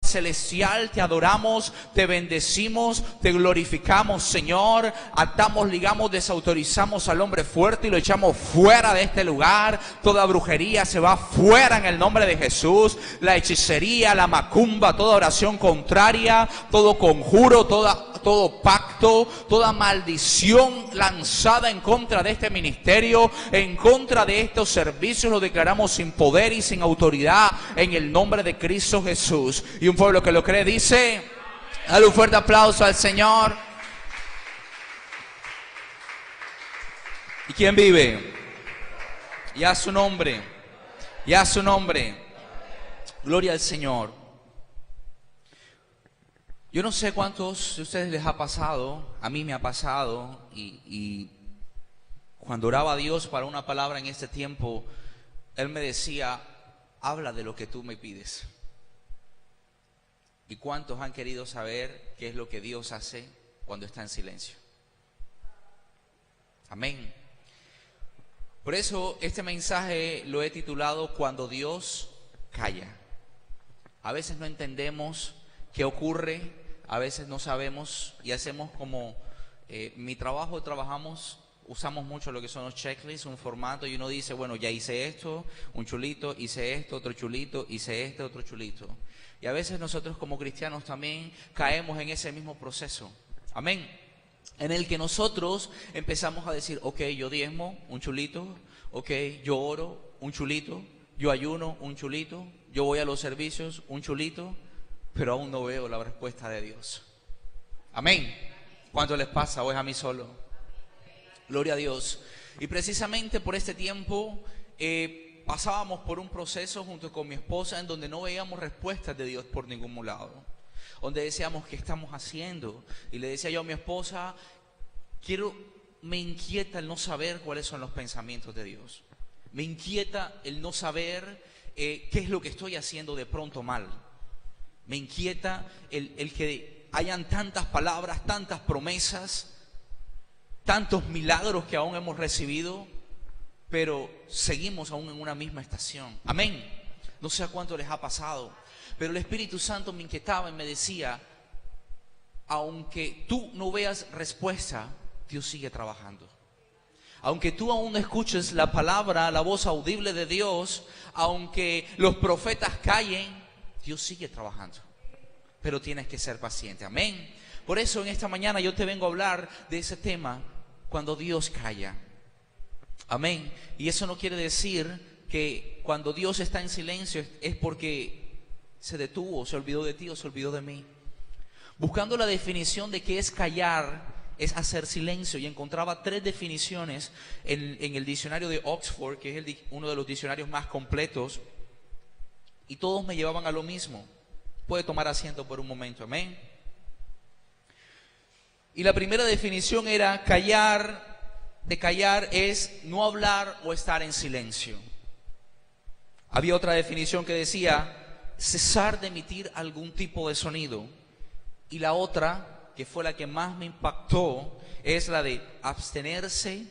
Celestial, te adoramos, te bendecimos, te glorificamos, Señor. Atamos, ligamos, desautorizamos al hombre fuerte y lo echamos fuera de este lugar. Toda brujería se va fuera en el nombre de Jesús. La hechicería, la macumba, toda oración contraria, todo conjuro, todo pacto, toda maldición lanzada en contra de este ministerio, en contra de estos servicios, lo declaramos sin poder y sin autoridad en el nombre de Cristo Jesús. Y un pueblo que lo cree dice: dale un fuerte aplauso al Señor. ¿Y quién vive? Y a su nombre, y a su nombre. Gloria al Señor. Yo no sé cuántos de ustedes les ha pasado, a mí me ha pasado, y cuando oraba a Dios para una palabra en este tiempo, Él me decía: habla de lo que tú me pides. ¿Y cuántos han querido saber qué es lo que Dios hace cuando está en silencio? Amén. Por eso este mensaje lo he titulado Cuando Dios calla. A veces no entendemos qué ocurre, a veces no sabemos y hacemos como mi trabajo, usamos mucho lo que son los checklists, un formato, y uno dice: bueno, ya hice esto, un chulito, hice esto, otro chulito, hice este, otro chulito. Y a veces nosotros como cristianos también caemos en ese mismo proceso. Amén. En el que nosotros empezamos a decir: ok, yo diezmo, un chulito, ok, yo oro, un chulito, yo ayuno, un chulito, yo voy a los servicios, un chulito, pero aún no veo la respuesta de Dios. Amén. ¿Cuánto les pasa o es a mí solo? Gloria a Dios. Y precisamente por este tiempo pasábamos por un proceso junto con mi esposa en donde no veíamos respuestas de Dios por ningún lado. Donde decíamos: ¿qué estamos haciendo? Y le decía yo a mi esposa: me inquieta el no saber cuáles son los pensamientos de Dios. Me inquieta el no saber qué es lo que estoy haciendo de pronto mal. Me inquieta el que hayan tantas palabras, tantas promesas, tantos milagros que aún hemos recibido, pero seguimos aún en una misma estación. Amén. No sé a cuánto les ha pasado, pero el Espíritu Santo me inquietaba y me decía: aunque tú no veas respuesta, Dios sigue trabajando. Aunque tú aún no escuches la palabra, la voz audible de Dios, aunque los profetas callen, Dios sigue trabajando. Pero tienes que ser paciente. Amén. Por eso en esta mañana yo te vengo a hablar de ese tema, cuando Dios calla. Amén. Y eso no quiere decir que cuando Dios está en silencio es porque se detuvo, se olvidó de ti o se olvidó de mí. Buscando la definición de qué es callar, es hacer silencio, y encontraba 3 definiciones en el diccionario de Oxford, que es uno de los diccionarios más completos, y todos me llevaban a lo mismo. Puede tomar asiento por un momento. Amén. Y la primera definición era: callar es no hablar o estar en silencio. Había otra definición que decía: cesar de emitir algún tipo de sonido. Y la otra, que fue la que más me impactó, es la de abstenerse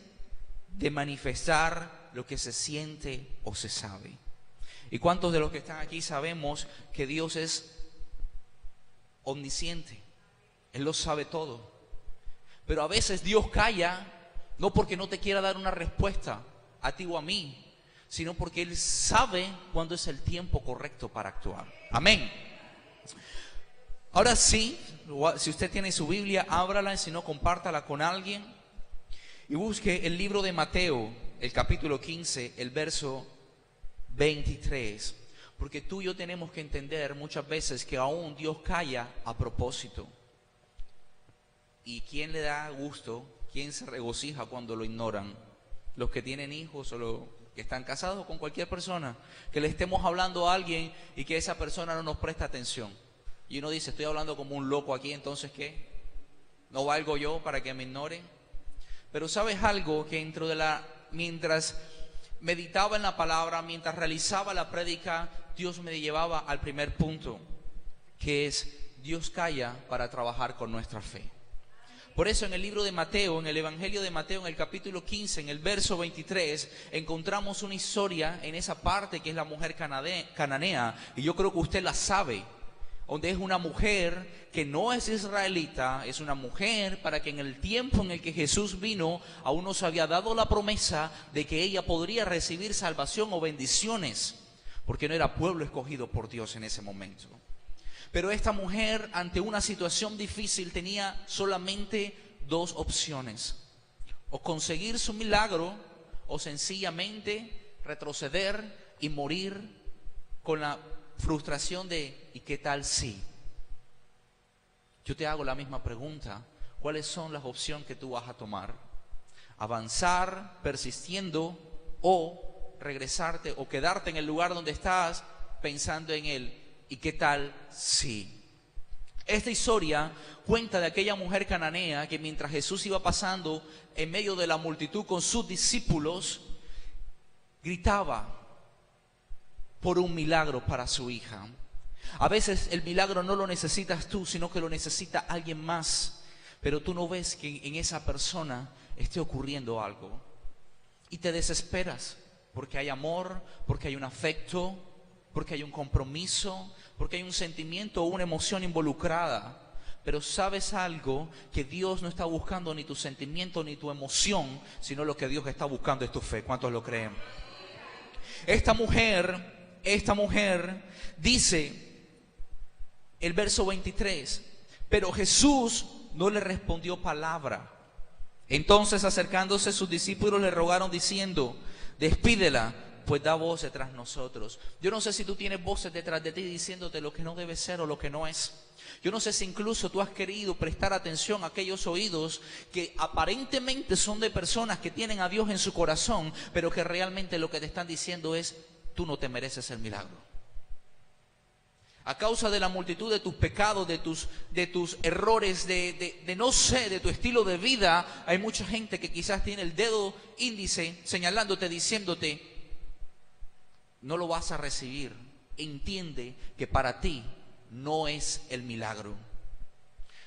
de manifestar lo que se siente o se sabe. ¿Y cuántos de los que están aquí sabemos que Dios es omnisciente? Él lo sabe todo. Pero a veces Dios calla, no porque no te quiera dar una respuesta a ti o a mí, sino porque Él sabe cuándo es el tiempo correcto para actuar. Amén. Ahora sí, si usted tiene su Biblia, ábrala, y si no, compártala con alguien. Y busque el libro de Mateo, el capítulo 15, el verso 23. Porque tú y yo tenemos que entender muchas veces que aún Dios calla a propósito. ¿Y quién le da gusto? ¿Quién se regocija cuando lo ignoran? Los que tienen hijos o los que están casados, con cualquier persona. Que le estemos hablando a alguien y que esa persona no nos presta atención. Y uno dice: estoy hablando como un loco aquí, entonces ¿qué? ¿No valgo yo para que me ignoren? Pero ¿sabes algo? Que mientras meditaba en la palabra, mientras realizaba la prédica, Dios me llevaba al primer punto, que es: Dios calla para trabajar con nuestra fe. Por eso en el libro de Mateo, en el Evangelio de Mateo, en el capítulo 15, en el verso 23, encontramos una historia en esa parte que es la mujer cananea, y yo creo que usted la sabe. donde es una mujer que no es israelita, es una mujer para que en el tiempo en el que Jesús vino, aún no se había dado la promesa de que ella podría recibir salvación o bendiciones, porque no era pueblo escogido por Dios en ese momento. Pero esta mujer, ante una situación difícil, tenía solamente dos opciones: o conseguir su milagro, o sencillamente retroceder y morir con la frustración de ¿y qué tal si? Yo te hago la misma pregunta: ¿cuáles son las opciones que tú vas a tomar? ¿Avanzar persistiendo, o regresarte o quedarte en el lugar donde estás pensando en él ¿y qué tal si? Esta historia cuenta de aquella mujer cananea que mientras Jesús iba pasando en medio de la multitud con sus discípulos, gritaba por un milagro para su hija. A veces el milagro no lo necesitas tú, sino que lo necesita alguien más, pero tú no ves que en esa persona esté ocurriendo algo y te desesperas porque hay amor, porque hay un afecto, porque hay un compromiso, porque hay un sentimiento o una emoción involucrada. Pero ¿sabes algo? Que Dios no está buscando ni tu sentimiento ni tu emoción, sino lo que Dios está buscando es tu fe. ¿Cuántos lo creen? Esta mujer dice el verso 23, pero Jesús no le respondió palabra. Entonces, acercándose sus discípulos, le rogaron diciendo: despídela, pues da voces tras nosotros. Yo no sé si tú tienes voces detrás de ti diciéndote lo que no debe ser o lo que no es. Yo no sé si incluso tú has querido prestar atención a aquellos oídos que aparentemente son de personas que tienen a Dios en su corazón, pero que realmente lo que te están diciendo es: tú no te mereces el milagro. A causa de la multitud de tus pecados, de tus errores, de no sé, de tu estilo de vida, hay mucha gente que quizás tiene el dedo índice señalándote, diciéndote: no lo vas a recibir. Entiende que para ti no es el milagro.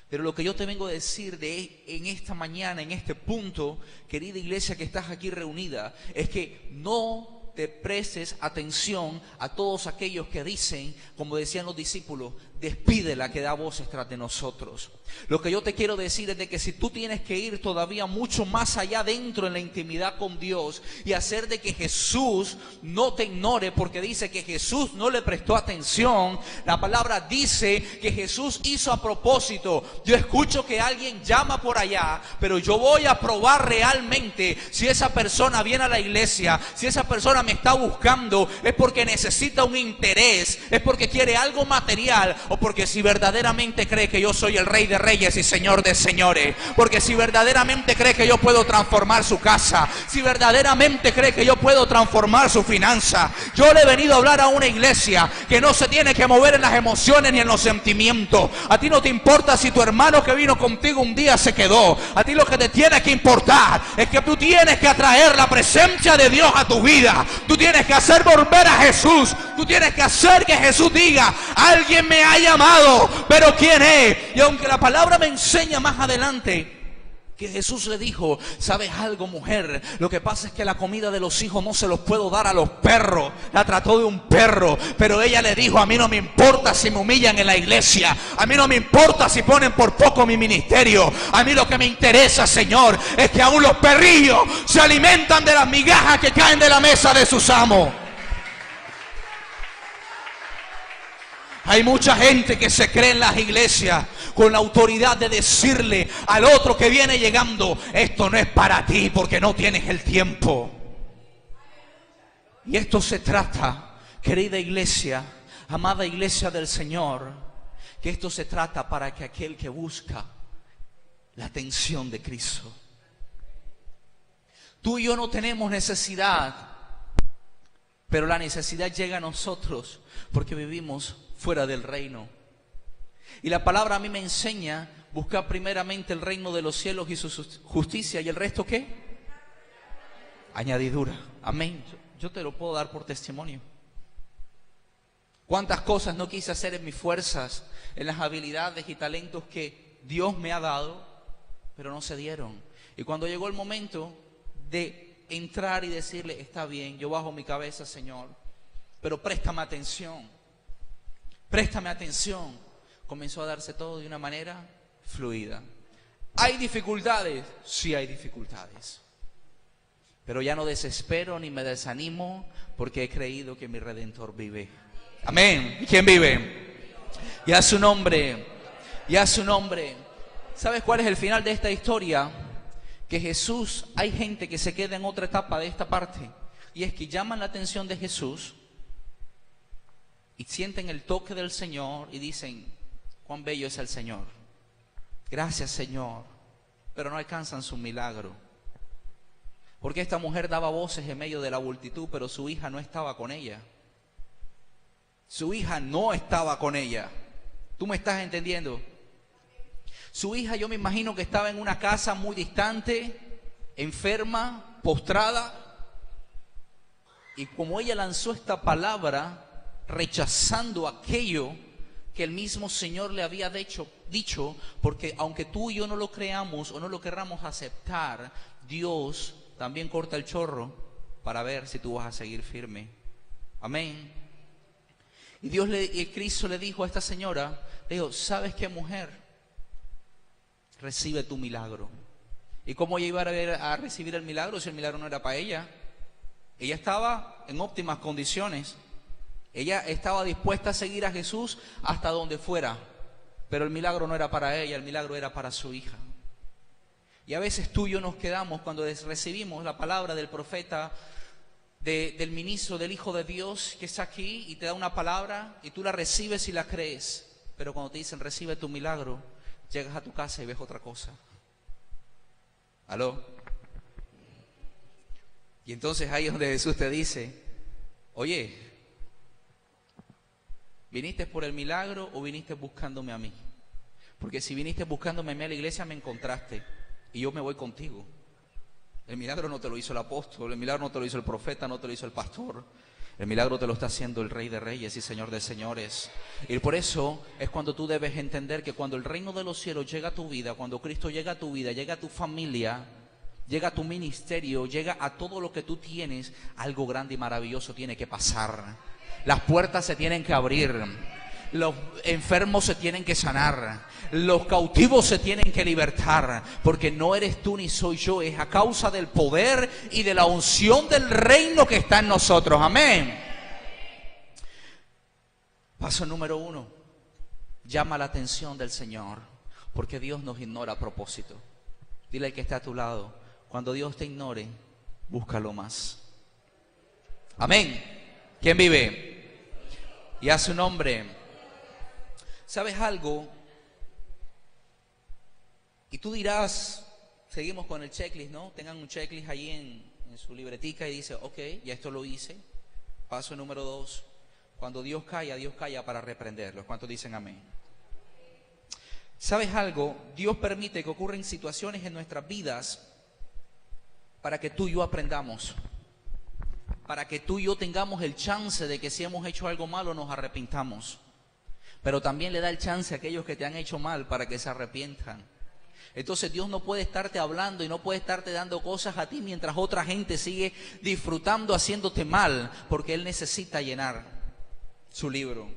Pero lo que yo te vengo a decir en esta mañana, en este punto, querida iglesia que estás aquí reunida, es que no te prestes atención a todos aquellos que dicen, como decían los discípulos: despídela, que da voces tras de nosotros. Lo que yo te quiero decir es de que si tú tienes que ir todavía mucho más allá dentro en la intimidad con Dios y hacer de que Jesús no te ignore, porque dice que Jesús no le prestó atención, la palabra dice que Jesús hizo a propósito. Yo escucho que alguien llama por allá, pero yo voy a probar realmente si esa persona viene a la iglesia, si esa persona me está buscando, es porque necesita un interés, es porque quiere algo material, o porque si verdaderamente cree que yo soy el Rey de Reyes y Señor de Señores, porque si verdaderamente cree que yo puedo transformar su casa, si verdaderamente cree que yo puedo transformar su finanza. Yo le he venido a hablar a una iglesia que no se tiene que mover en las emociones ni en los sentimientos. A ti no te importa si tu hermano que vino contigo un día se quedó. A ti lo que te tiene que importar es que tú tienes que atraer la presencia de Dios a tu vida. Tú tienes que hacer volver a Jesús. Tú tienes que hacer que Jesús diga: alguien me ha llamado, pero ¿quién es? Y aunque la palabra me enseña más adelante que Jesús le dijo: ¿sabes algo, mujer? Lo que pasa es que la comida de los hijos no se los puedo dar a los perros. La trató de un perro, pero ella le dijo: a mí no me importa si me humillan en la iglesia, a mí no me importa si ponen por poco mi ministerio, a mí lo que me interesa, Señor, es que aún los perrillos se alimentan de las migajas que caen de la mesa de sus amos. Hay mucha gente que se cree en las iglesias con la autoridad de decirle al otro que viene llegando: esto no es para ti porque no tienes el tiempo. Y esto se trata, querida iglesia, amada iglesia del Señor, que esto se trata para que aquel que busca la atención de Cristo. Tú y yo no tenemos necesidad, pero la necesidad llega a nosotros porque vivimos fuera del reino. Y la palabra a mí me enseña: buscar primeramente el reino de los cielos y su justicia, y el resto ¿qué? Añadidura. Amén. Yo te lo puedo dar por testimonio. Cuántas cosas no quise hacer en mis fuerzas, en las habilidades y talentos que Dios me ha dado, pero no se dieron. Y cuando llegó el momento de entrar y decirle: está bien, yo bajo mi cabeza, Señor, pero préstame atención. Préstame atención. comenzó a darse todo de una manera fluida. ¿Hay dificultades? Sí hay dificultades. Pero ya no desespero ni me desanimo porque he creído que mi Redentor vive. Amén. ¿Y quién vive? Y a su nombre. Y a su nombre. ¿Sabes cuál es el final de esta historia? Que Jesús, hay gente que se queda en otra etapa de esta parte. Y es que llaman la atención de Jesús y sienten el toque del Señor y dicen, cuán bello es el Señor. Gracias, Señor. Pero no alcanzan su milagro. Porque esta mujer daba voces en medio de la multitud, pero su hija no estaba con ella. Su hija no estaba con ella. ¿Tú me estás entendiendo? Su hija, yo me imagino que estaba en una casa muy distante, enferma, postrada. Y como ella lanzó esta palabra, rechazando aquello que el mismo Señor le había dicho, porque aunque tú y yo no lo creamos o no lo querramos aceptar, Dios también corta el chorro para ver si tú vas a seguir firme. Amén. Y Cristo le dijo a esta señora, le dijo, ¿sabes qué, mujer? Recibe tu milagro. ¿Y cómo ella iba a recibir el milagro si el milagro no era para ella? Ella estaba en óptimas condiciones. Ella estaba dispuesta a seguir a Jesús hasta donde fuera. Pero el milagro no era para ella, el milagro era para su hija. Y a veces tú y yo nos quedamos cuando recibimos la palabra del profeta, del ministro, del Hijo de Dios que está aquí y te da una palabra y tú la recibes y la crees. Pero cuando te dicen recibe tu milagro, llegas a tu casa y ves otra cosa. ¿Aló? Y entonces ahí es donde Jesús te dice, oye, ¿viniste por el milagro o viniste buscándome a mí? Porque si viniste buscándome a mí a la iglesia me encontraste y yo me voy contigo. El milagro no te lo hizo el apóstol, el milagro no te lo hizo el profeta, no te lo hizo el pastor. El milagro te lo está haciendo el Rey de Reyes y Señor de Señores. Y por eso es cuando tú debes entender que cuando el reino de los cielos llega a tu vida, cuando Cristo llega a tu vida, llega a tu familia, llega a tu ministerio, llega a todo lo que tú tienes, algo grande y maravilloso tiene que pasar. Las puertas se tienen que abrir. Los enfermos se tienen que sanar, los cautivos se tienen que libertar, porque no eres tú ni soy yo, es a causa del poder y de la unción del reino que está en nosotros. Amén. Paso número 1, llama la atención del Señor, porque Dios nos ignora a propósito. Dile al que está a tu lado, cuando Dios te ignore, búscalo más. Amén. ¿Quién vive? Y a su nombre. ¿Sabes algo? Y tú dirás, seguimos con el checklist, ¿no? Tengan un checklist allí en su libretica y dice, ok, ya esto lo hice. Paso número 2, cuando Dios calla para reprenderlo. ¿Cuántos dicen amén? ¿Sabes algo? Dios permite que ocurran situaciones en nuestras vidas para que tú y yo aprendamos. Para que tú y yo tengamos el chance de que si hemos hecho algo malo nos arrepintamos. Pero también le da el chance a aquellos que te han hecho mal para que se arrepientan. Entonces Dios no puede estarte hablando y no puede estarte dando cosas a ti mientras otra gente sigue disfrutando haciéndote mal, porque Él necesita llenar su libro.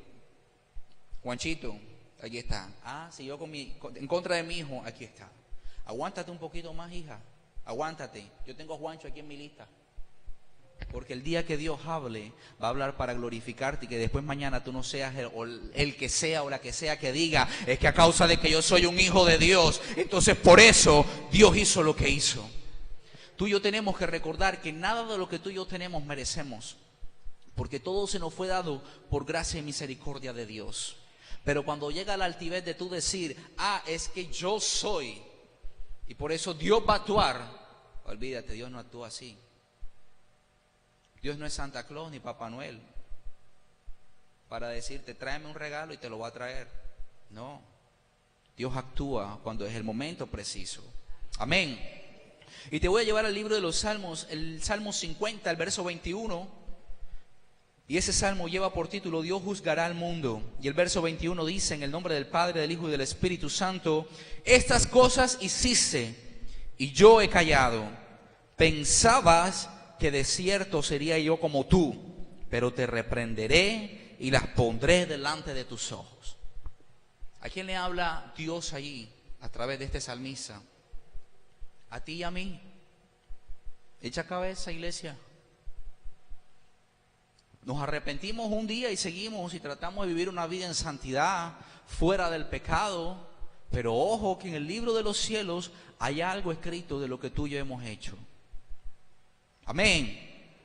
Juanchito, aquí está. Si yo en contra de mi hijo, aquí está. Aguántate un poquito más, hija. Aguántate. Yo tengo a Juancho aquí en mi lista. Porque el día que Dios hable, va a hablar para glorificarte y que después mañana tú no seas el que sea o la que sea que diga, es que a causa de que yo soy un hijo de Dios, entonces por eso Dios hizo lo que hizo. Tú y yo tenemos que recordar que nada de lo que tú y yo tenemos merecemos, porque todo se nos fue dado por gracia y misericordia de Dios. Pero cuando llega la altivez de tú decir, es que yo soy, y por eso Dios va a actuar, olvídate, Dios no actúa así. Dios no es Santa Claus ni Papá Noel para decirte tráeme un regalo y te lo va a traer. No, Dios actúa cuando es el momento preciso. Amén. Y te voy a llevar al libro de los Salmos, el Salmo 50, el verso 21. Y ese salmo lleva por título Dios juzgará al mundo. Y el verso 21 dice, en el nombre del Padre, del Hijo y del Espíritu Santo, estas cosas hiciste y yo he callado. Pensabas que de cierto sería yo como tú, pero te reprenderé y las pondré delante de tus ojos. quién le habla Dios allí a través de este salmista? A ti y a mí. Echa cabeza, iglesia. Nos arrepentimos un día y seguimos y tratamos de vivir una vida en santidad, fuera del pecado. Pero ojo que en el libro de los cielos hay algo escrito de lo que tú y yo hemos hecho. Amén.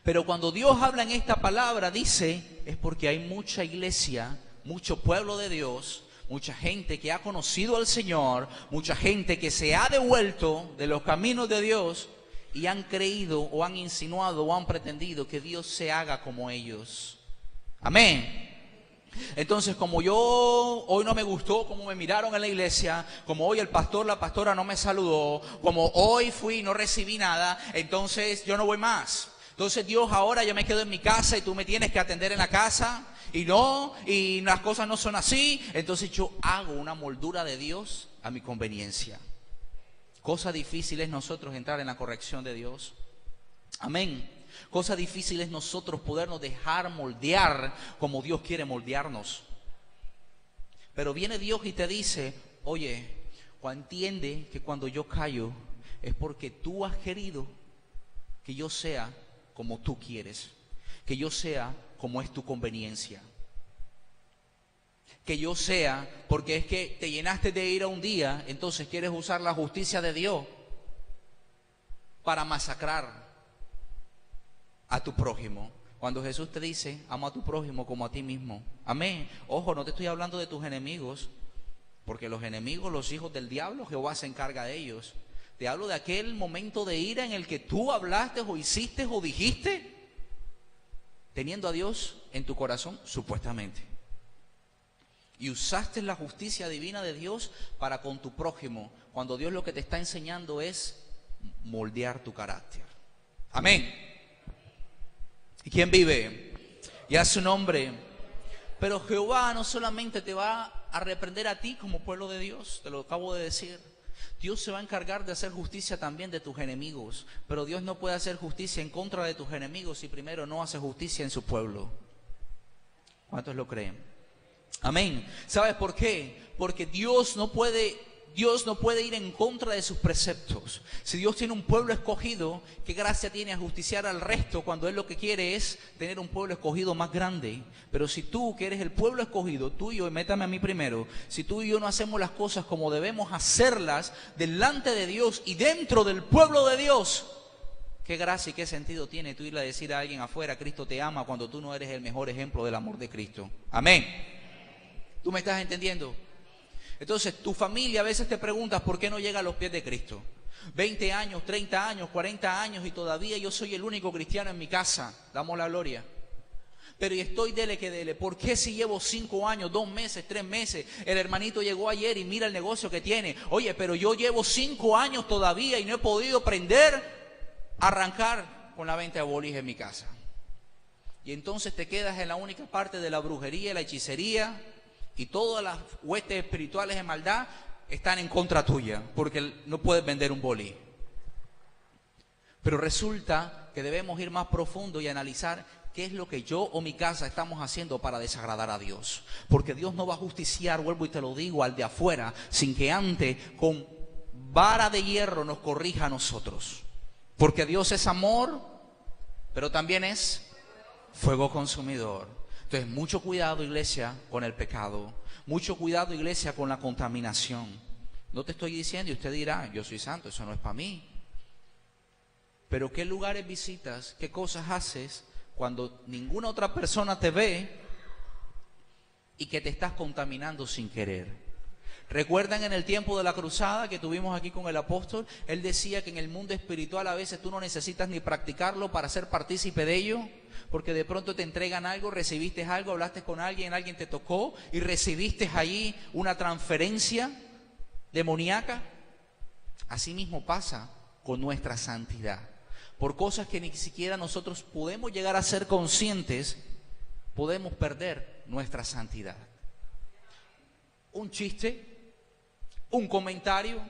Pero cuando Dios habla en esta palabra, dice, es porque hay mucha iglesia, mucho pueblo de Dios, mucha gente que ha conocido al Señor, mucha gente que se ha devuelto de los caminos de Dios y han creído o han insinuado o han pretendido que Dios se haga como ellos. Amén. Entonces, como yo hoy no me gustó como me miraron en la iglesia, como hoy el pastor, la pastora no me saludó, como hoy fui y no recibí nada, entonces yo no voy más. Entonces Dios, ahora yo me quedo en mi casa y tú me tienes que atender en la casa y las cosas no son así. Entonces yo hago una moldura de Dios a mi conveniencia. Cosa difícil es nosotros entrar en la corrección de Dios. Amén. Cosa difícil es nosotros podernos dejar moldear como Dios quiere moldearnos. Pero viene Dios y te dice, oye, entiende que cuando yo callo es porque tú has querido que yo sea como tú quieres, que yo sea como es tu conveniencia, que yo sea porque es que te llenaste de ira un día, entonces quieres usar la justicia de Dios para masacrar a tu prójimo. Cuando Jesús te dice, ama a tu prójimo como a ti mismo. Amén. Ojo, no te estoy hablando de tus enemigos, porque los enemigos, los hijos del diablo, Jehová se encarga de ellos. Te hablo de aquel momento de ira en el que tú hablaste o hiciste o dijiste, teniendo a Dios en tu corazón, supuestamente. Y usaste la justicia divina de Dios para con tu prójimo, cuando Dios lo que te está enseñando es moldear tu carácter. Amén. ¿Y quién vive? Y a su nombre. Pero Jehová no solamente te va a reprender a ti como pueblo de Dios, te lo acabo de decir. Dios se va a encargar de hacer justicia también de tus enemigos. Pero Dios no puede hacer justicia en contra de tus enemigos si primero no hace justicia en su pueblo. ¿Cuántos lo creen? Amén. ¿Sabes por qué? Porque Dios no puede ir en contra de sus preceptos. Si Dios tiene un pueblo escogido, ¿qué gracia tiene a justiciar al resto cuando Él lo que quiere es tener un pueblo escogido más grande? Pero si tú, que eres el pueblo escogido, tú y yo, y métame a mí primero, si tú y yo no hacemos las cosas como debemos hacerlas delante de Dios y dentro del pueblo de Dios, ¿qué gracia y qué sentido tiene tú irle a decir a alguien afuera, Cristo te ama, cuando tú no eres el mejor ejemplo del amor de Cristo? Amén. ¿Tú me estás entendiendo? Entonces, tu familia a veces te preguntas por qué no llega a los pies de Cristo. 20 años, 30 años, 40 años y todavía yo soy el único cristiano en mi casa. Damos la gloria. Pero y estoy dele que dele. ¿Por qué si llevo 5 años, 2 meses, 3 meses? El hermanito llegó ayer y mira el negocio que tiene. Oye, pero yo llevo 5 años todavía y no he podido aprender a arrancar con la venta de bolis en mi casa. Y entonces te quedas en la única parte de la brujería y la hechicería. Y todas las huestes espirituales de maldad están en contra tuya, porque no puedes vender un bolí. Pero resulta que debemos ir más profundo y analizar qué es lo que yo o mi casa estamos haciendo para desagradar a Dios. Porque Dios no va a justiciar, vuelvo y te lo digo, al de afuera, sin que antes con vara de hierro nos corrija a nosotros. Porque Dios es amor, pero también es fuego consumidor. Entonces, mucho cuidado, iglesia, con el pecado. Mucho cuidado, iglesia, con la contaminación. No te estoy diciendo, y usted dirá, yo soy santo, eso no es para mí. Pero ¿qué lugares visitas? ¿Qué cosas haces cuando ninguna otra persona te ve y que te estás contaminando sin querer? ¿Recuerdan en el tiempo de la cruzada que tuvimos aquí con el apóstol? Él decía que en el mundo espiritual a veces tú no necesitas ni practicarlo para ser partícipe de ello, porque de pronto te entregan algo, recibiste algo, hablaste con alguien te tocó y recibiste allí una transferencia demoníaca. Así mismo pasa con nuestra santidad. Por cosas que ni siquiera nosotros podemos llegar a ser conscientes, podemos perder nuestra santidad. Un chiste, un comentario,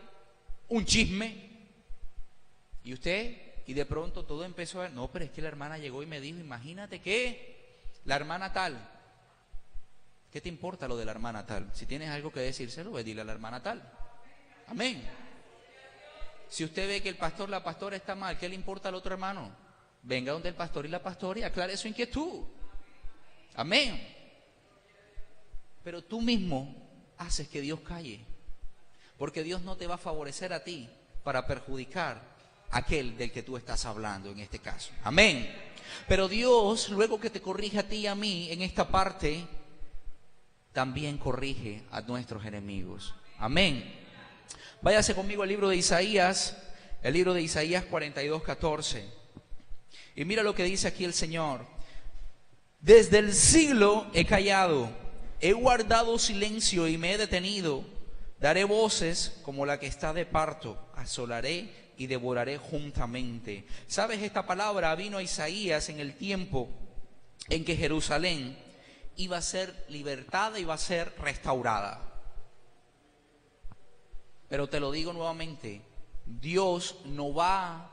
un chisme, y de pronto todo empezó a ver, no, pero es que la hermana llegó y me dijo, imagínate que la hermana tal ¿Qué te importa lo de la hermana tal? Si tienes algo que decírselo, ve, dile a la hermana tal. Amén. Si usted ve que el pastor, la pastora está mal, ¿qué le importa al otro hermano? Venga donde el pastor y la pastora y aclare su inquietud. Amén. Pero tú mismo haces que Dios calle. Porque Dios no te va a favorecer a ti para perjudicar a aquel del que tú estás hablando en este caso. Amén. Pero Dios, luego que te corrige a ti y a mí en esta parte, también corrige a nuestros enemigos. Amén. Váyase conmigo al libro de Isaías, el libro de Isaías 42:14. Y mira lo que dice aquí el Señor. Desde el siglo he callado, he guardado silencio y me he detenido. Daré voces como la que está de parto, asolaré y devoraré juntamente. ¿Sabes? Esta palabra vino a Isaías en el tiempo en que Jerusalén iba a ser libertada, iba a ser restaurada. Pero te lo digo nuevamente, Dios no va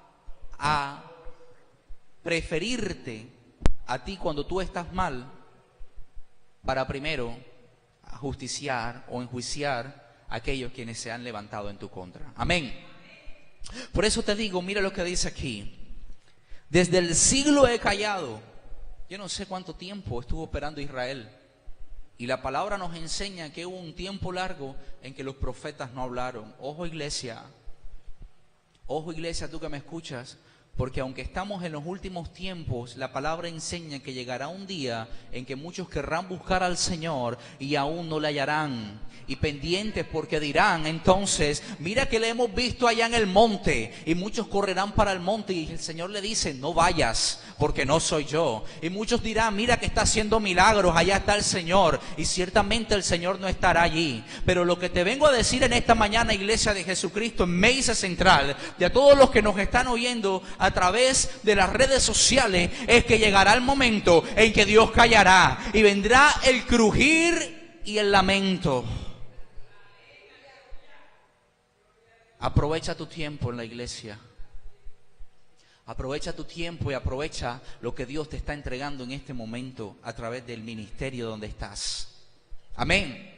a preferirte a ti cuando tú estás mal para primero justiciar o enjuiciar a aquellos quienes se han levantado en tu contra. Amén. Por eso te digo, mira lo que dice aquí. Desde el siglo he callado. Yo no sé cuánto tiempo estuvo operando Israel. Y la palabra nos enseña que hubo un tiempo largo en que los profetas no hablaron. Ojo iglesia, tú que me escuchas, porque aunque estamos en los últimos tiempos, la palabra enseña que llegará un día en que muchos querrán buscar al Señor y aún no le hallarán. Y pendientes porque dirán entonces, mira que le hemos visto allá en el monte, y muchos correrán para el monte y el Señor le dice, no vayas porque no soy yo. Y muchos dirán, mira que está haciendo milagros, allá está el Señor, y ciertamente el Señor no estará allí. Pero lo que te vengo a decir en esta mañana, iglesia de Jesucristo, en Mesa Central, de a todos los que nos están oyendo a través de las redes sociales, es que llegará el momento en que Dios callará y vendrá el crujir y el lamento. Aprovecha tu tiempo en la iglesia. Aprovecha tu tiempo y aprovecha lo que Dios te está entregando en este momento a través del ministerio donde estás. Amén.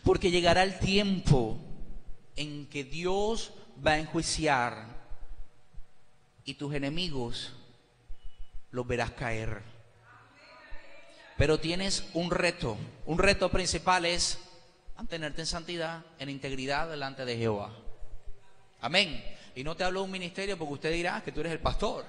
Porque llegará el tiempo en que Dios va a enjuiciar y tus enemigos los verás caer. Pero tienes un reto. Un reto principal es mantenerte en santidad, en integridad delante de Jehová. Amén. Y no te hablo de un ministerio porque usted dirá que tú eres el pastor.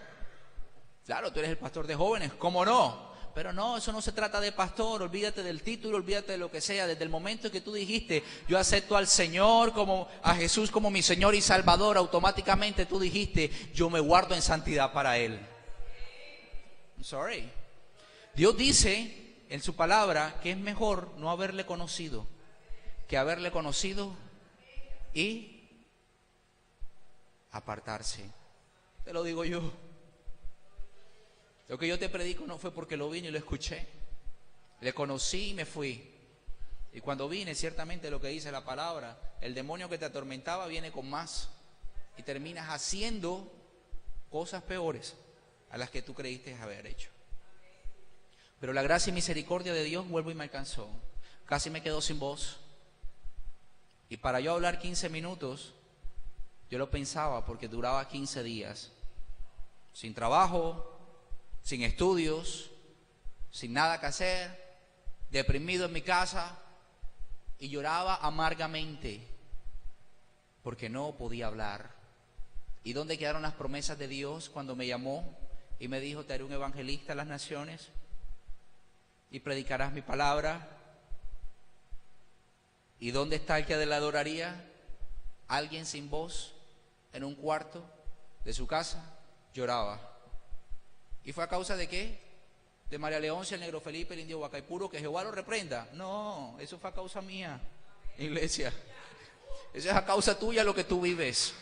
Claro, tú eres el pastor de jóvenes, ¿cómo no? Pero no, eso no se trata de pastor, olvídate del título, olvídate de lo que sea. Desde el momento en que tú dijiste, yo acepto al Señor, a Jesús como mi Señor y Salvador, automáticamente tú dijiste, yo me guardo en santidad para Él. I'm sorry. Dios dice en su palabra que es mejor no haberle conocido que haberle conocido y apartarse. Te lo digo yo. Lo que yo te predico no fue porque lo vine y lo escuché. Le conocí y me fui. Y cuando vine, ciertamente lo que dice la palabra, el demonio que te atormentaba viene con más. Y terminas haciendo cosas peores a las que tú creíste haber hecho. Pero la gracia y misericordia de Dios vuelvo y me alcanzó. Casi me quedo sin voz. Y para yo hablar 15 minutos, yo lo pensaba porque duraba 15 días. Sin trabajo, sin estudios, sin nada que hacer, deprimido en mi casa, y lloraba amargamente porque no podía hablar. ¿Y dónde quedaron las promesas de Dios cuando me llamó y me dijo, te haré un evangelista a las naciones y predicarás mi palabra? ¿Y dónde está el que le adoraría? Alguien sin voz en un cuarto de su casa lloraba. ¿Y fue a causa de qué? ¿De María Leoncia, el Negro Felipe, el Indio Huacaipuro, que Jehová lo reprenda? No, eso fue a causa mía, iglesia. Eso es a causa tuya lo que tú vives.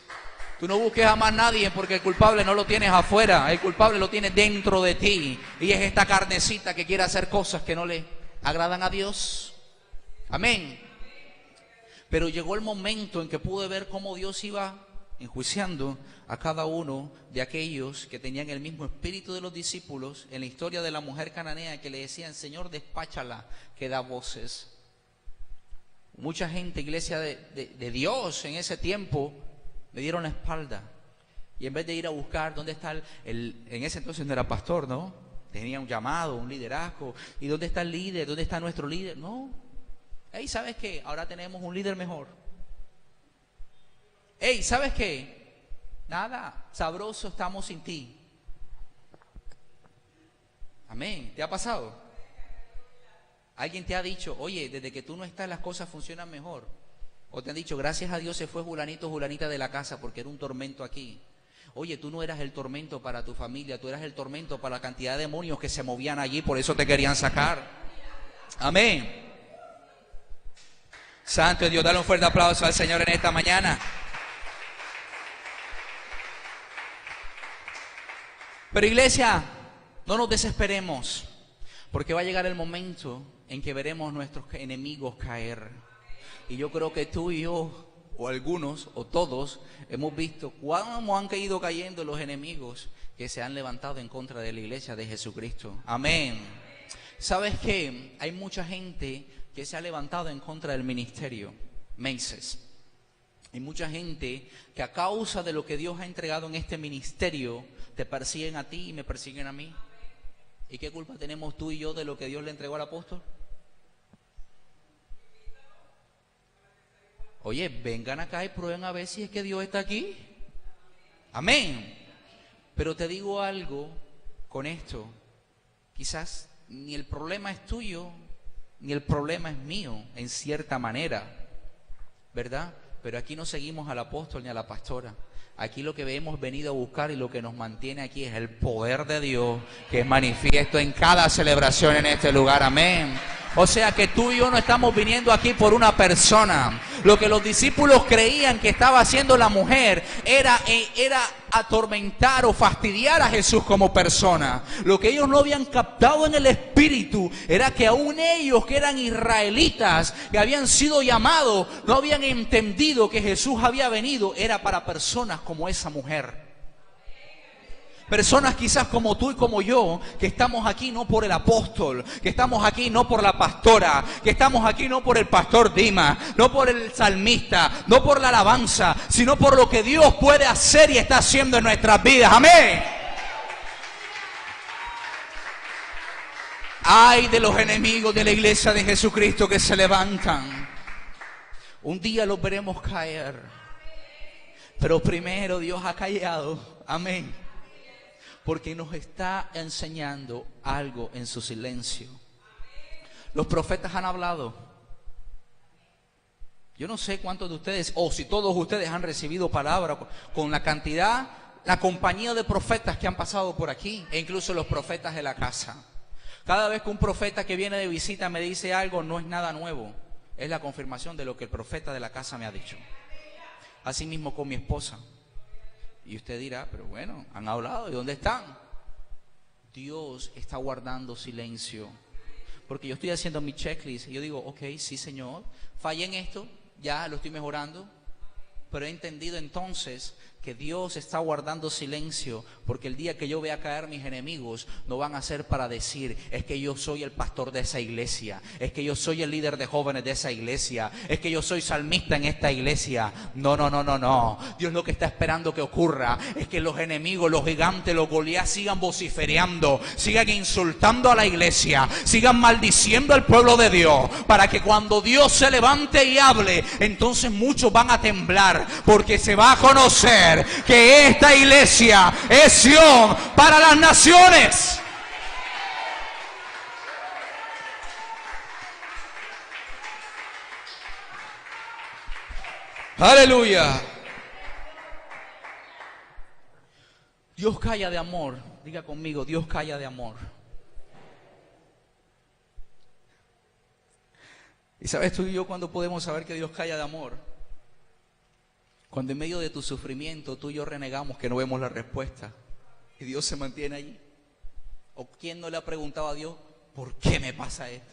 Tú no busques a más nadie porque el culpable no lo tienes afuera, el culpable lo tienes dentro de ti. Y es esta carnecita que quiere hacer cosas que no le agradan a Dios. Amén. Pero llegó el momento en que pude ver cómo Dios iba enjuiciando a cada uno de aquellos que tenían el mismo espíritu de los discípulos en la historia de la mujer cananea, que le decían: Señor, despáchala, que da voces. Mucha gente, iglesia de Dios en ese tiempo, le dieron la espalda. Y en vez de ir a buscar dónde está en ese entonces no era pastor, ¿no? Tenía un llamado, un liderazgo. ¿Y dónde está el líder? ¿Dónde está nuestro líder? No. Hey, ¿sabes qué? Ahora tenemos un líder mejor. Hey, ¿sabes qué? Nada, sabroso estamos sin ti. Amén. ¿Te ha pasado? Alguien te ha dicho: oye, desde que tú no estás las cosas funcionan mejor. O te han dicho: gracias a Dios se fue Julanito, Julanita de la casa porque era un tormento aquí. Oye, tú no eras el tormento para tu familia, tú eras el tormento para la cantidad de demonios que se movían allí, por eso te querían sacar. Amén. Santo Dios, dale un fuerte aplauso al Señor en esta mañana. Pero iglesia, no nos desesperemos, porque va a llegar el momento en que veremos nuestros enemigos caer. Y yo creo que tú y yo, o algunos, o todos, hemos visto cómo han ido cayendo los enemigos que se han levantado en contra de la iglesia de Jesucristo. Amén. ¿Sabes qué? Hay mucha gente que se ha levantado en contra del ministerio, Meses. Hay mucha gente que a causa de lo que Dios ha entregado en este ministerio, te persiguen a ti y me persiguen a mí. ¿Y qué culpa tenemos tú y yo de lo que Dios le entregó al apóstol? Oye, vengan acá y prueben a ver si es que Dios está aquí. Amén. Pero te digo algo con esto. Quizás ni el problema es tuyo, ni el problema es mío, en cierta manera, ¿verdad? Pero aquí no seguimos al apóstol ni a la pastora. Aquí lo que hemos venido a buscar y lo que nos mantiene aquí es el poder de Dios, que es manifiesto en cada celebración en este lugar. Amén. O sea que tú y yo no estamos viniendo aquí por una persona. Lo que los discípulos creían que estaba haciendo la mujer era atormentar o fastidiar a Jesús como persona. Lo que ellos no habían captado en el espíritu era que aún ellos, que eran israelitas, que habían sido llamados, no habían entendido que Jesús había venido, era para personas como esa mujer. Personas quizás como tú y como yo, que estamos aquí no por el apóstol, que estamos aquí no por la pastora, que estamos aquí no por el pastor Dimas, no por el salmista, no por la alabanza, sino por lo que Dios puede hacer y está haciendo en nuestras vidas. Amén. Ay de los enemigos de la iglesia de Jesucristo que se levantan. Un día los veremos caer. Pero primero Dios ha callado. Amén. Porque nos está enseñando algo en su silencio. Los profetas han hablado. Yo no sé cuántos de ustedes, o si todos ustedes han recibido palabra con la cantidad, la compañía de profetas que han pasado por aquí, e incluso los profetas de la casa. Cada vez que un profeta que viene de visita me dice algo, no es nada nuevo. Es la confirmación de lo que el profeta de la casa me ha dicho. Así mismo con mi esposa. Y usted dirá, pero bueno, han hablado, ¿y dónde están? Dios está guardando silencio. Porque yo estoy haciendo mi checklist y yo digo, ok, sí Señor, fallé en esto, ya lo estoy mejorando. Pero he entendido entonces que Dios está guardando silencio, porque el día que yo vea caer mis enemigos, no van a ser para decir, es que yo soy el pastor de esa iglesia, es que yo soy el líder de jóvenes de esa iglesia, es que yo soy salmista en esta iglesia. No, no, no, no, no. Dios lo que está esperando que ocurra es que los enemigos, los gigantes, los Goliat sigan vociferando, sigan insultando a la iglesia, sigan maldiciendo al pueblo de Dios, para que cuando Dios se levante y hable, entonces muchos van a temblar, porque se va a conocer que esta iglesia es Sion para las naciones. Aleluya. Dios calla de amor. Diga conmigo, Dios calla de amor. ¿Y sabes tú y yo cuándo podemos saber que Dios calla de amor? Cuando en medio de tu sufrimiento tú y yo renegamos que no vemos la respuesta y Dios se mantiene allí. ¿O quién no le ha preguntado a Dios, ¿por qué me pasa esto?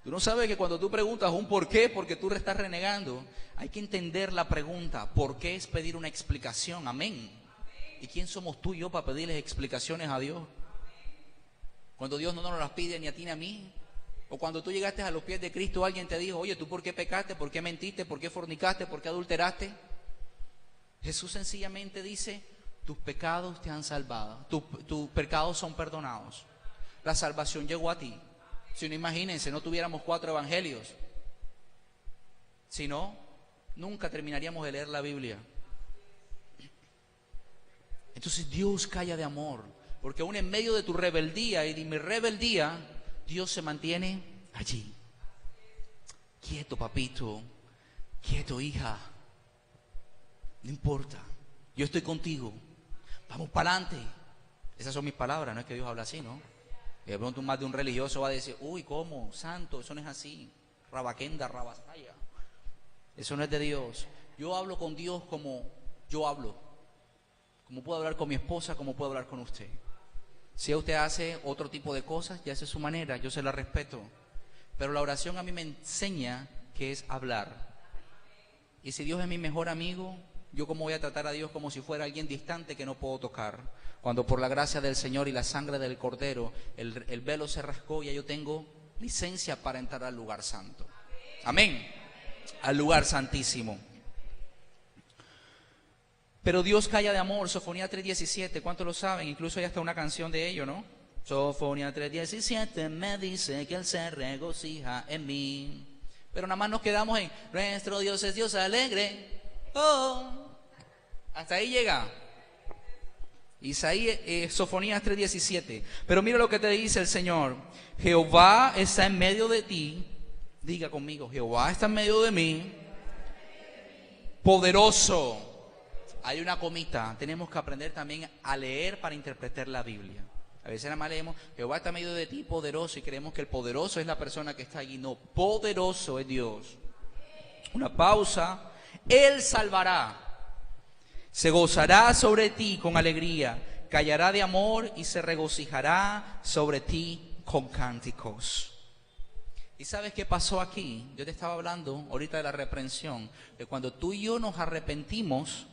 Tú no sabes que cuando tú preguntas un por qué, porque tú estás renegando, hay que entender la pregunta. ¿Por qué es pedir una explicación? Amén. ¿Y quién somos tú y yo para pedirles explicaciones a Dios? Cuando Dios no nos las pide ni a ti ni a mí. O cuando tú llegaste a los pies de Cristo, alguien te dijo, oye, ¿tú por qué pecaste? ¿Por qué mentiste? ¿Por qué fornicaste? ¿Por qué adulteraste? Jesús sencillamente dice, tus pecados te han salvado. Tus pecados son perdonados. La salvación llegó a ti. Si no, imagínense, no tuviéramos 4 evangelios. Si no, nunca terminaríamos de leer la Biblia. Entonces Dios calla de amor, porque aún en medio de tu rebeldía y de mi rebeldía, Dios se mantiene allí. Quieto, papito, quieto, hija. No importa, yo estoy contigo. Vamos para adelante. Esas son mis palabras, no es que Dios habla así, ¿no? Y de pronto más de un religioso va a decir, uy, ¿cómo? Santo, eso no es así. Rabaquenda, rabasaya. Eso no es de Dios. Yo hablo con Dios como yo hablo. Como puedo hablar con mi esposa, como puedo hablar con usted. Si usted hace otro tipo de cosas, ya es su manera, yo se la respeto. Pero la oración a mí me enseña que es hablar. Y si Dios es mi mejor amigo, yo cómo voy a tratar a Dios como si fuera alguien distante que no puedo tocar. Cuando por la gracia del Señor y la sangre del Cordero, el velo se rascó y ya yo tengo licencia para entrar al lugar santo. Amén. Al lugar santísimo. Pero Dios calla de amor, Sofonía 3:17, ¿cuántos lo saben? Incluso hay hasta una canción de ello, ¿no? Sofonía 3:17 me dice que Él se regocija en mí. Pero nada más nos quedamos en, nuestro Dios es Dios alegre. Oh, hasta ahí llega. Sofonías 3:17. Pero mira lo que te dice el Señor. Jehová está en medio de ti. Diga conmigo, Jehová está en medio de mí. Poderoso. Hay una comita, tenemos que aprender también a leer para interpretar la Biblia. A veces nada más leemos, Jehová está en medio de ti, poderoso, y creemos que el poderoso es la persona que está allí. No, poderoso es Dios. Una pausa. Él salvará. Se gozará sobre ti con alegría, callará de amor y se regocijará sobre ti con cánticos. ¿Y sabes qué pasó aquí? Yo te estaba hablando ahorita de la reprensión, de cuando tú y yo nos arrepentimos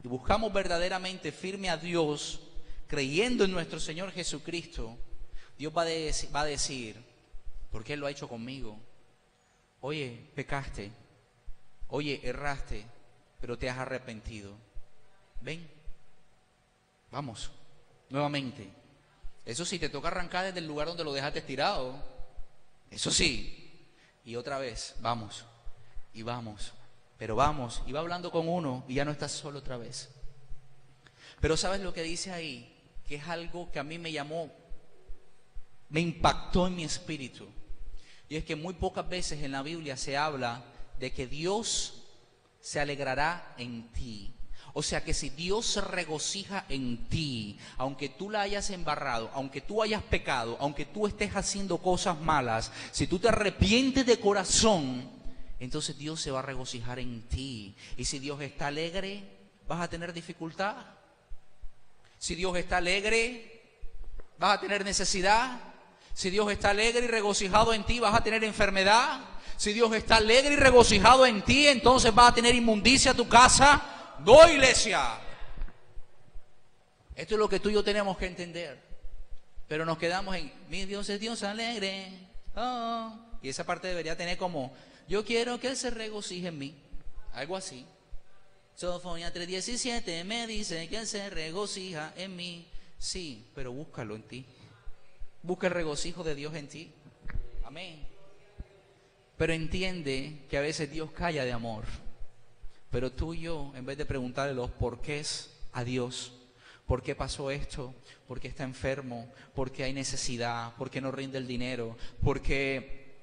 y buscamos verdaderamente firme a Dios, creyendo en nuestro Señor Jesucristo, Dios va a decir, porque Él lo ha hecho conmigo. Oye, pecaste. Oye, erraste, pero te has arrepentido. Ven, vamos, nuevamente. Eso sí, te toca arrancar desde el lugar donde lo dejaste tirado. Eso sí. Y otra vez, vamos, y vamos. Pero vamos, y va hablando con uno y ya no estás solo otra vez. Pero ¿sabes lo que dice ahí? Que es algo que a mí me impactó en mi espíritu. Y es que muy pocas veces en la Biblia se habla de que Dios se alegrará en ti. O sea que si Dios se regocija en ti, aunque tú la hayas embarrado, aunque tú hayas pecado, aunque tú estés haciendo cosas malas, si tú te arrepientes de corazón, entonces Dios se va a regocijar en ti. Y si Dios está alegre, ¿vas a tener dificultad? Si Dios está alegre, ¿vas a tener necesidad? Si Dios está alegre y regocijado en ti, ¿vas a tener enfermedad? Si Dios está alegre y regocijado en ti, entonces vas a tener inmundicia a tu casa. No, iglesia. Esto es lo que tú y yo tenemos que entender. Pero nos quedamos en, mi Dios es Dios alegre. Oh. Y esa parte debería tener como, yo quiero que Él se regocije en mí. Algo así. Sofonía 3:17 me dice que Él se regocija en mí. Sí, pero búscalo en ti. Busca el regocijo de Dios en ti. Amén. Pero entiende que a veces Dios calla de amor. Pero tú y yo, en vez de preguntarle los porqués a Dios, ¿por qué pasó esto? ¿Por qué está enfermo? ¿Por qué hay necesidad? ¿Por qué no rinde el dinero? ¿Por qué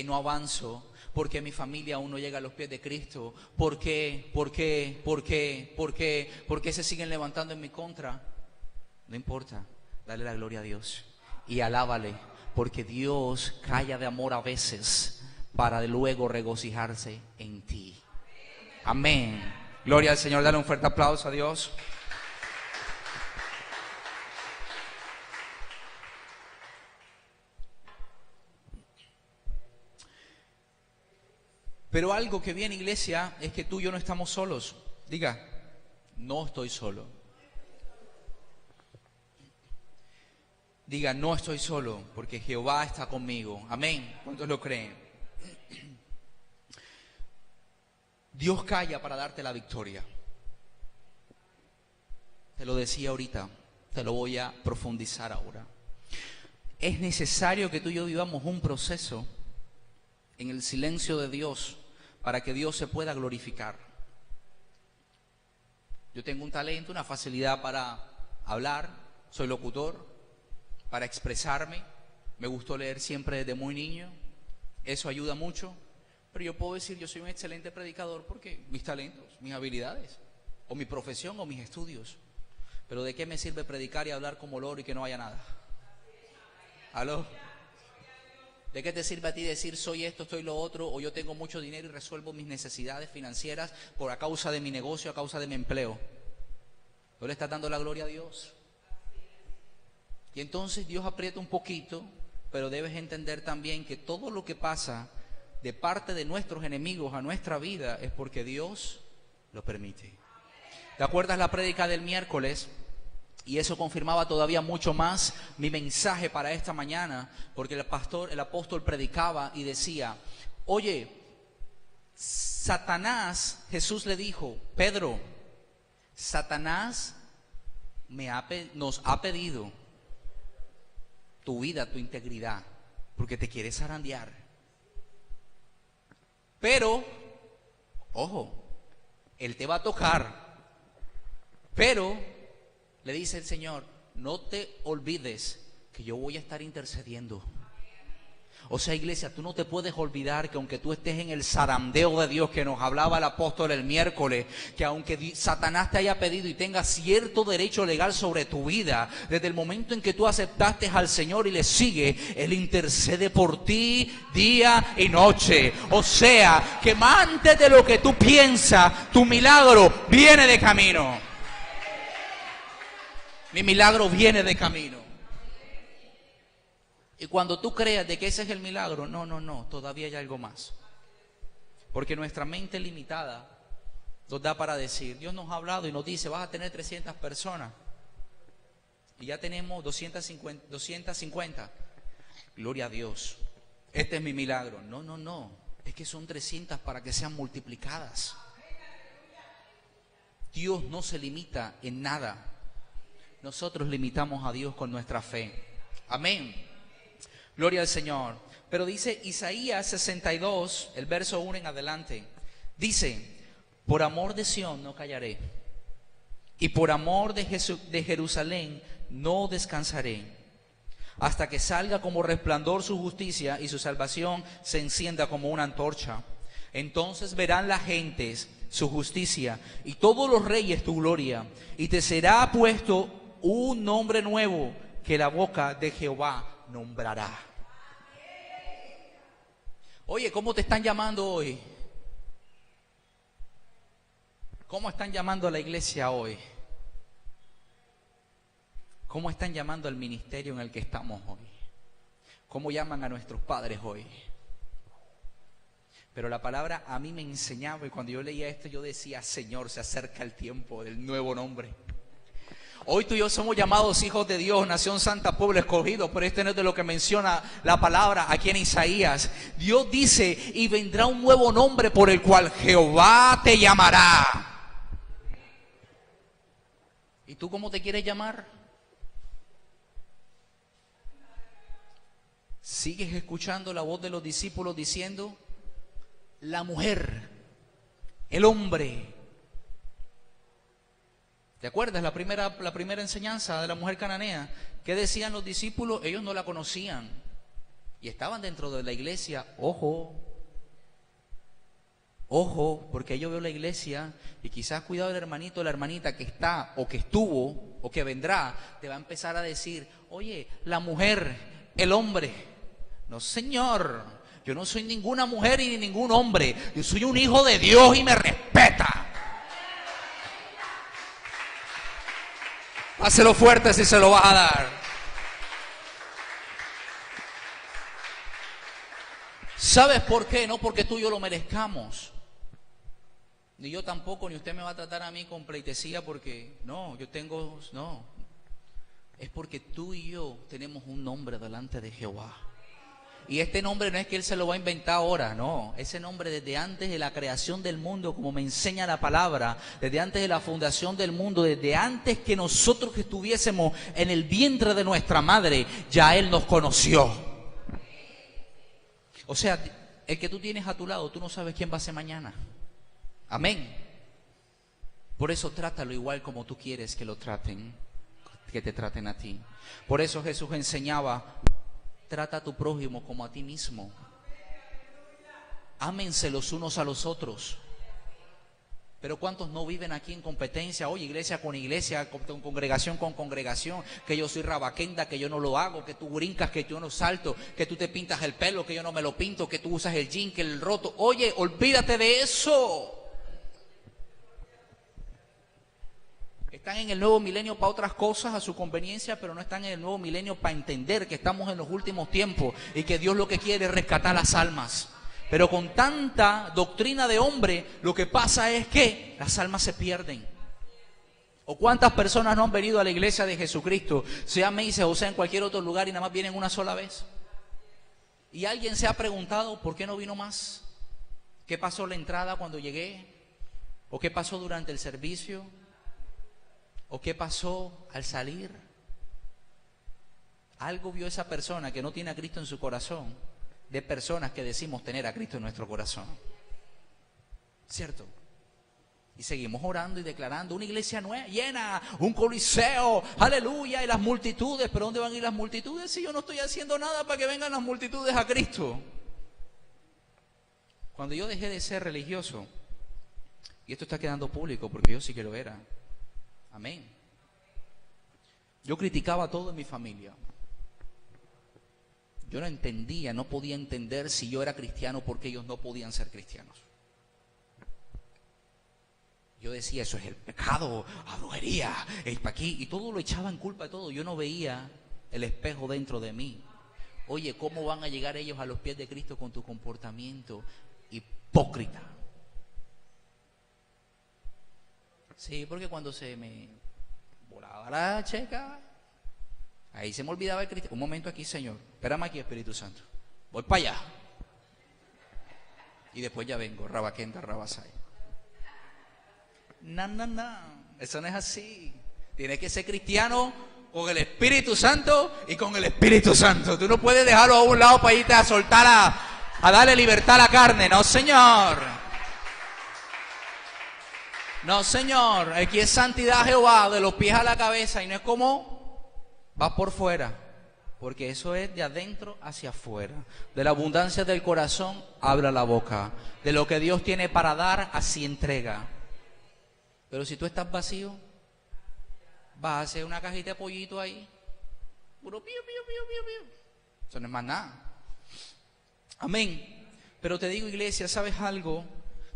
no avanzo? ¿Por qué mi familia aún no llega a los pies de Cristo? ¿Por qué? ¿Por qué? ¿Por qué? ¿Por qué? ¿Por qué se siguen levantando en mi contra? No importa, dale la gloria a Dios y alábale, porque Dios calla de amor a veces para luego regocijarse en ti. Amén. Gloria al Señor. Dale un fuerte aplauso a Dios. Pero algo que viene, iglesia, es que tú y yo no estamos solos. Diga, no estoy solo. Diga, no estoy solo, porque Jehová está conmigo. Amén. ¿Cuántos lo creen? Dios calla para darte la victoria. Te lo decía ahorita, te lo voy a profundizar ahora. Es necesario que tú y yo vivamos un proceso en el silencio de Dios para que Dios se pueda glorificar. Yo tengo un talento, una facilidad para hablar, soy locutor, para expresarme. Me gustó leer siempre desde muy niño, eso ayuda mucho. Pero yo puedo decir, yo soy un excelente predicador porque mis talentos, mis habilidades, o mi profesión o mis estudios. Pero ¿de qué me sirve predicar y hablar como loro y que no haya nada? ¿Aló? ¿De qué te sirve a ti decir soy esto, soy lo otro, o yo tengo mucho dinero y resuelvo mis necesidades financieras a causa de mi negocio, a causa de mi empleo? ¿No le estás dando la gloria a Dios? Y entonces Dios aprieta un poquito, pero debes entender también que todo lo que pasa de parte de nuestros enemigos a nuestra vida es porque Dios lo permite. ¿Te acuerdas la prédica del miércoles? Y eso confirmaba todavía mucho más mi mensaje para esta mañana, porque el apóstol predicaba y decía, oye, Satanás, Jesús le dijo, Pedro, Satanás nos ha pedido tu vida, tu integridad, porque te quiere zarandear. Pero, ojo, él te va a tocar, pero le dice el Señor, no te olvides que yo voy a estar intercediendo. O sea, iglesia, tú no te puedes olvidar que aunque tú estés en el zarandeo de Dios que nos hablaba el apóstol el miércoles, que aunque Satanás te haya pedido y tenga cierto derecho legal sobre tu vida, desde el momento en que tú aceptaste al Señor y le sigue, Él intercede por ti día y noche. O sea, que más antes de lo que tú piensas, tu milagro viene de camino. Mi milagro viene de camino. Y cuando tú creas de que ese es el milagro, no, todavía hay algo más. Porque nuestra mente limitada nos da para decir, Dios nos ha hablado y nos dice, vas a tener 300 personas. Y ya tenemos 250. Gloria a Dios. Este es mi milagro. No. Es que son 300 para que sean multiplicadas. Dios no se limita en nada. Nosotros limitamos a Dios con nuestra fe. Amén. Gloria al Señor. Pero dice Isaías 62, el verso 1 en adelante. Dice, por amor de Sión no callaré, y por amor de Jerusalén no descansaré, hasta que salga como resplandor su justicia y su salvación se encienda como una antorcha. Entonces verán las gentes su justicia y todos los reyes tu gloria, y te será puesto un nombre nuevo que la boca de Jehová nombrará. Oye, ¿cómo te están llamando hoy? ¿Cómo están llamando a la iglesia hoy? ¿Cómo están llamando al ministerio en el que estamos hoy? ¿Cómo llaman a nuestros padres hoy? Pero la palabra a mí me enseñaba, y cuando yo leía esto yo decía, Señor, se acerca el tiempo del nuevo nombre. Hoy tú y yo somos llamados hijos de Dios, nación santa, pueblo escogido, pero esto no es de lo que menciona la palabra aquí en Isaías. Dios dice, y vendrá un nuevo nombre por el cual Jehová te llamará. ¿Y tú cómo te quieres llamar? ¿Sigues escuchando la voz de los discípulos diciendo, la mujer, el hombre? ¿Te acuerdas la primera enseñanza de la mujer cananea? ¿Qué decían los discípulos? Ellos no la conocían y estaban dentro de la iglesia. Ojo, porque yo veo la iglesia y quizás cuidado el hermanito o la hermanita que está o que estuvo o que vendrá, te va a empezar a decir, oye, la mujer, el hombre. No, Señor, yo no soy ninguna mujer ni ningún hombre, yo soy un hijo de Dios y me respeta. Hácelo fuerte si se lo vas a dar. ¿Sabes por qué? No porque tú y yo lo merezcamos. Ni yo tampoco, ni usted me va a tratar a mí con pleitesía porque no. Es porque tú y yo tenemos un nombre delante de Jehová. Y este nombre no es que Él se lo va a inventar ahora, no. Ese nombre desde antes de la creación del mundo, como me enseña la palabra, desde antes de la fundación del mundo, desde antes que nosotros estuviésemos en el vientre de nuestra madre, ya Él nos conoció. O sea, el que tú tienes a tu lado, tú no sabes quién va a ser mañana. Amén. Por eso trátalo igual como tú quieres que lo traten, que te traten a ti. Por eso Jesús enseñaba: trata a tu prójimo como a ti mismo. Ámense los unos a los otros. Pero ¿cuántos no viven aquí en competencia? Oye, iglesia, congregación con congregación, que yo soy rabaquenda, que yo no lo hago, que tú brincas, que yo no salto, que tú te pintas el pelo, que yo no me lo pinto, que tú usas el jean, que el roto. Oye, olvídate de eso. Están en el nuevo milenio para otras cosas, a su conveniencia, pero no están en el nuevo milenio para entender que estamos en los últimos tiempos y que Dios lo que quiere es rescatar las almas. Pero con tanta doctrina de hombre, lo que pasa es que las almas se pierden. ¿O cuántas personas no han venido a la iglesia de Jesucristo, sea Meises o sea en cualquier otro lugar, y nada más vienen una sola vez? Y alguien se ha preguntado, ¿por qué no vino más? ¿Qué pasó en la entrada cuando llegué? ¿O qué pasó durante el servicio? ¿O qué pasó al salir? Algo vio esa persona que no tiene a Cristo en su corazón, de personas que decimos tener a Cristo en nuestro corazón. ¿Cierto? Y seguimos orando y declarando una iglesia nueva, llena, un coliseo, aleluya, y las multitudes. ¿Pero dónde van a ir las multitudes si yo no estoy haciendo nada para que vengan las multitudes a Cristo? Cuando yo dejé de ser religioso, y esto está quedando público porque yo sí que lo era, amén, yo criticaba todo en mi familia. Yo no entendía, no podía entender si yo era cristiano porque ellos no podían ser cristianos. Yo decía, eso es el pecado, la brujería, el pa' aquí, y todo lo echaba en culpa de todo. Yo no veía el espejo dentro de mí. Oye, ¿cómo van a llegar ellos a los pies de Cristo con tu comportamiento hipócrita? Sí, porque cuando se me volaba la checa, ahí se me olvidaba el cristiano. Un momento aquí, Señor, espérame aquí, Espíritu Santo, voy para allá. Y después ya vengo, rabaquenta, rabasay. No, eso no es así. Tienes que ser cristiano con el Espíritu Santo y con el Espíritu Santo. Tú no puedes dejarlo a un lado para irte a soltar, a darle libertad a la carne. No, Señor. No, Señor. Aquí es santidad, Jehová, de los pies a la cabeza. Y no es como vas por fuera, porque eso es de adentro hacia afuera. De la abundancia del corazón habla la boca. De lo que Dios tiene para dar, así entrega. Pero si tú estás vacío, vas a hacer una cajita de pollito ahí. Puro pío, pío, pío, pío, pío. Eso no es más nada. Amén. Pero te digo, iglesia, ¿sabes algo?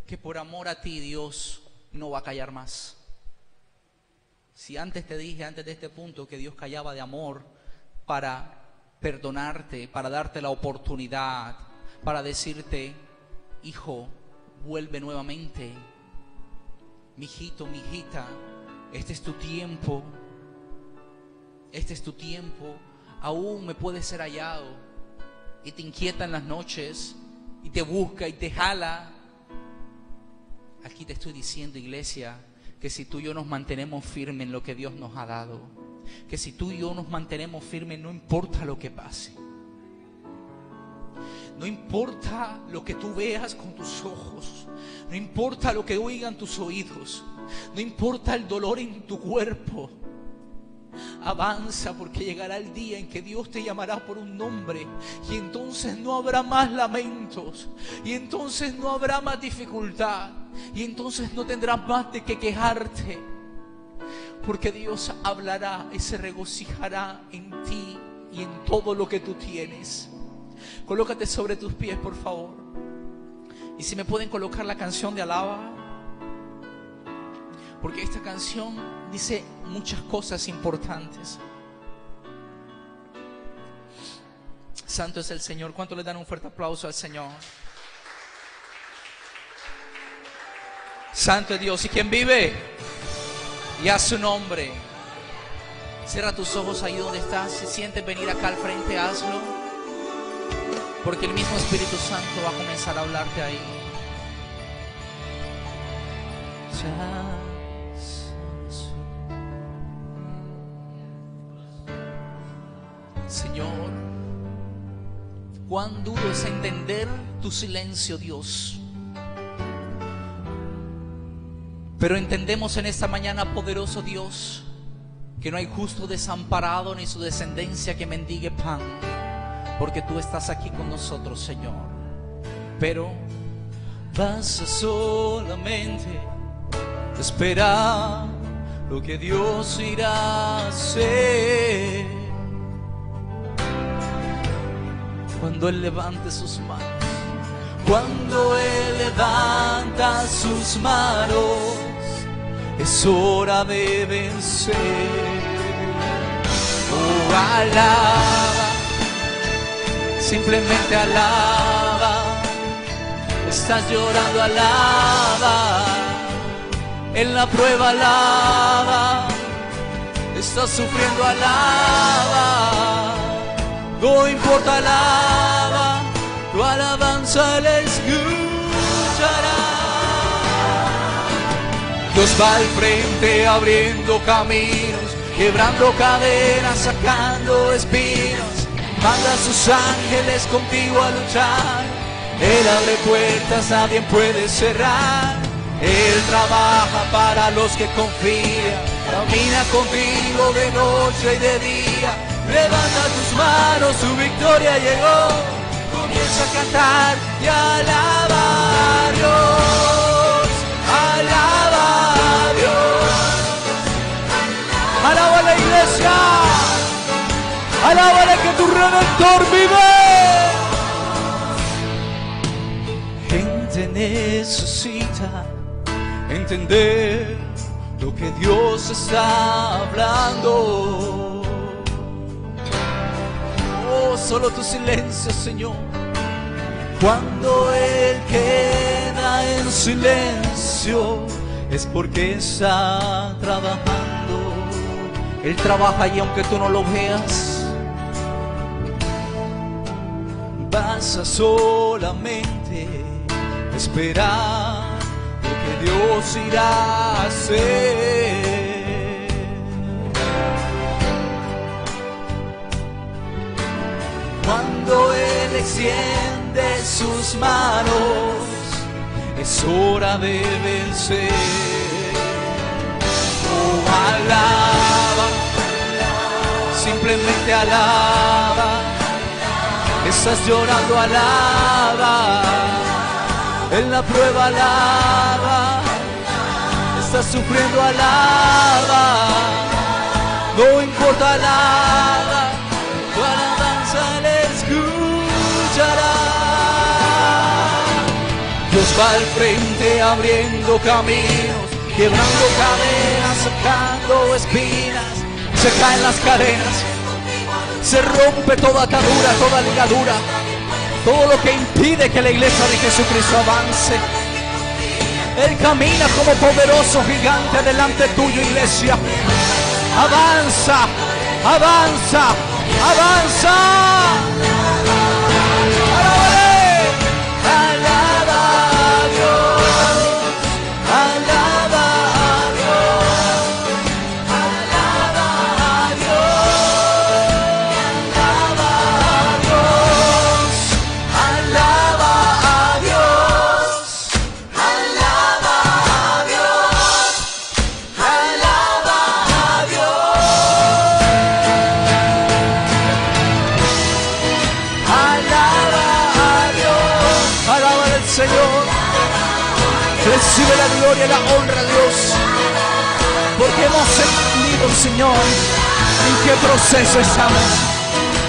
Que por amor a ti Dios no va a callar más. Si antes te dije, antes de este punto, que Dios callaba de amor para perdonarte, para darte la oportunidad, para decirte, hijo, vuelve nuevamente. Mijito, mijita, este es tu tiempo. Este es tu tiempo. Aún me puedes ser hallado. Y te inquieta en las noches, y te busca y te jala. Aquí te estoy diciendo, iglesia, que si tú y yo nos mantenemos firmes en lo que Dios nos ha dado, que si tú y yo nos mantenemos firmes, no importa lo que pase, no importa lo que tú veas con tus ojos, no importa lo que oigan tus oídos, no importa el dolor en tu cuerpo, avanza, porque llegará el día en que Dios te llamará por un nombre, y entonces no habrá más lamentos, y entonces no habrá más dificultad, y entonces no tendrás más de qué quejarte, porque Dios hablará y se regocijará en ti y en todo lo que tú tienes. Colócate sobre tus pies, por favor. Y si me pueden colocar la canción de Alaba, porque esta canción dice muchas cosas importantes. Santo es el Señor. ¿Cuánto le dan un fuerte aplauso al Señor? Santo es Dios. ¿Y quién vive? Y a su nombre. Cierra tus ojos ahí donde estás. Si sientes venir acá al frente, hazlo. Porque el mismo Espíritu Santo va a comenzar a hablarte ahí. Señor, cuán duro es entender tu silencio, Dios. Pero entendemos en esta mañana, poderoso Dios, que no hay justo desamparado ni su descendencia que mendigue pan, porque tú estás aquí con nosotros, Señor. Pero basta solamente esperar lo que Dios irá a hacer cuando Él levante sus manos. Cuando Él levanta sus manos, es hora de vencer. Oh, alaba, simplemente alaba. Estás llorando, alaba. En la prueba, alaba. Estás sufriendo, alaba. No importa, alaba. Tu alabanza Él escuchará. Dios va al frente abriendo caminos, quebrando cadenas, sacando espinos. Manda a sus ángeles contigo a luchar. Él abre puertas, nadie puede cerrar. Él trabaja para los que confían. Camina contigo de noche y de día. Levanta tus manos, tu victoria llegó. Comienza a cantar y alaba a Dios. Alaba a Dios. Alaba a la iglesia. Alábale que tu Redentor vive. Gente necesita entender lo que Dios está hablando. Oh, solo tu silencio, Señor. Cuando Él queda en silencio, es porque está trabajando. Él trabaja y aunque tú no lo veas, vas a solamente esperar lo que Dios irá a hacer. Cuando Él extiende sus manos, es hora de vencer. Oh, alaba, simplemente alaba. Estás llorando, alaba. En la prueba, alaba. Estás sufriendo, alaba. No importa, alaba. Tu alabanza le escuchará. Dios va al frente abriendo caminos, quebrando cadenas, sacando espinas. Se caen las cadenas, se rompe toda atadura, toda ligadura, todo lo que impide que la iglesia de Jesucristo avance. Él camina como poderoso gigante delante tuyo, iglesia. Avanza, avanza, avanza. Alaba a Dios, alaba a Dios, alaba a Dios, alaba a Dios, alaba a Dios, alaba a Dios, alaba a Dios. Alaba al Señor. Recibe la gloria y la honra, Dios, porque hemos entendido, Señor, en qué proceso estamos,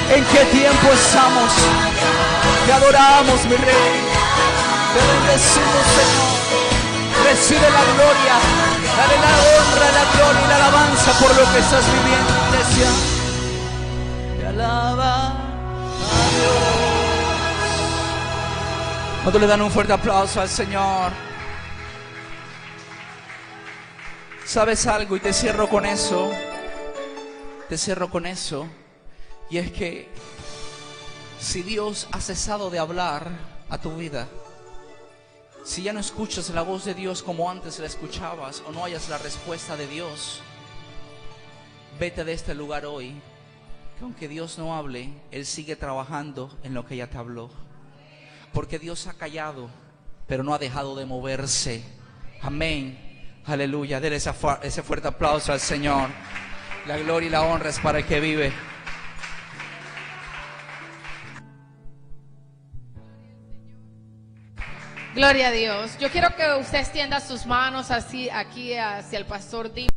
en qué tiempo estamos. Te adoramos, mi Rey, te bendecimos, Señor. Recibe la gloria, dale la honra, la gloria y la alabanza por lo que estás viviendo, iglesia. Te alaba a Dios. ¿Cuánto le dan un fuerte aplauso al Señor? ¿Sabes algo? Y te cierro con eso. Te cierro con eso. Y es que si Dios ha cesado de hablar a tu vida, si ya no escuchas la voz de Dios como antes la escuchabas, o no hayas la respuesta de Dios, vete de este lugar hoy, que aunque Dios no hable, Él sigue trabajando en lo que ya te habló. Porque Dios ha callado, pero no ha dejado de moverse. Amén. Aleluya. Dele ese fuerte aplauso al Señor. La gloria y la honra es para el que vive. Gloria a Dios. Yo quiero que usted extienda sus manos así aquí hacia el pastor Dim.